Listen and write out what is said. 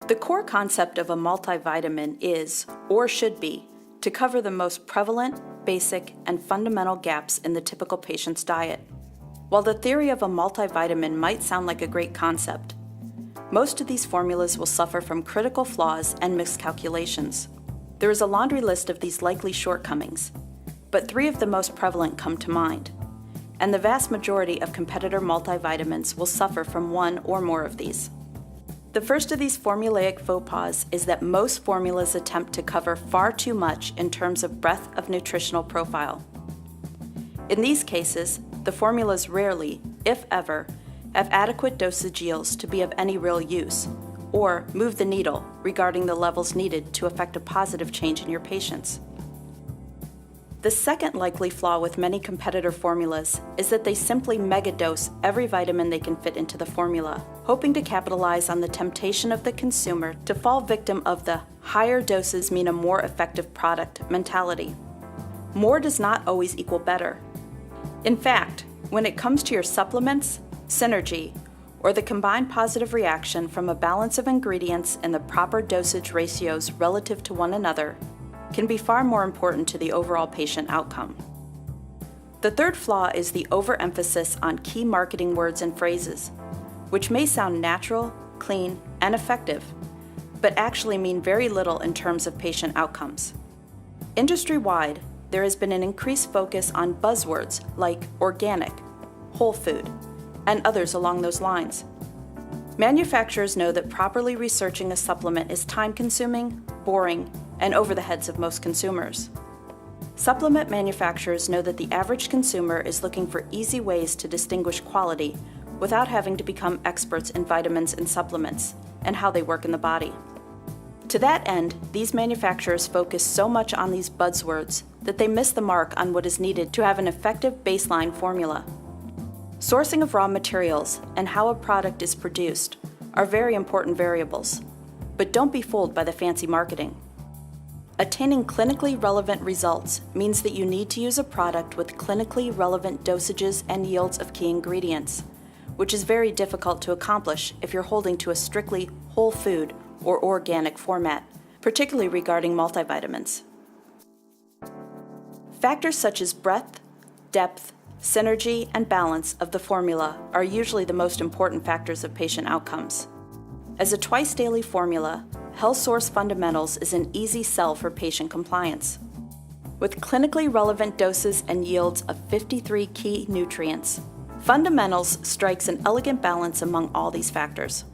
The core concept of a multivitamin is, or should be, to cover the most prevalent, basic, and fundamental gaps in the typical patient's diet. While the theory of a multivitamin might sound like a great concept, most of these formulas will suffer from critical flaws and miscalculations. There is a laundry list of these likely shortcomings, but 3 of the most prevalent come to mind, and the vast majority of competitor multivitamins will suffer from one or more of these. The first of these formulaic faux pas is that most formulas attempt to cover far too much in terms of breadth of nutritional profile. In these cases, the formulas rarely, if ever, have adequate dosage yields to be of any real use, or move the needle regarding the levels needed to affect a positive change in your patients. The second likely flaw with many competitor formulas is that they simply megadose every vitamin they can fit into the formula, hoping to capitalize on the temptation of the consumer to fall victim of the higher doses mean a more effective product mentality. More does not always equal better. In fact, when it comes to your supplements, synergy, or the combined positive reaction from a balance of ingredients and the proper dosage ratios relative to one another, can be far more important to the overall patient outcome. The third flaw is the overemphasis on key marketing words and phrases, which may sound natural, clean, and effective, but actually mean very little in terms of patient outcomes. Industry-wide, there has been an increased focus on buzzwords like organic, whole food, and others along those lines. Manufacturers know that properly researching a supplement is time-consuming, boring, and over the heads of most consumers. Supplement manufacturers know that the average consumer is looking for easy ways to distinguish quality without having to become experts in vitamins and supplements and how they work in the body. To that end, these manufacturers focus so much on these buzzwords that they miss the mark on what is needed to have an effective baseline formula. Sourcing of raw materials and how a product is produced are very important variables, but don't be fooled by the fancy marketing. Attaining clinically relevant results means that you need to use a product with clinically relevant dosages and yields of key ingredients, which is very difficult to accomplish if you're holding to a strictly whole food or organic format, particularly regarding multivitamins. Factors such as breadth, depth, synergy, and balance of the formula are usually the most important factors of patient outcomes. As a twice-daily formula, HealthSource Fundamentals is an easy sell for patient compliance. With clinically relevant doses and yields of 53 key nutrients, Fundamentals strikes an elegant balance among all these factors.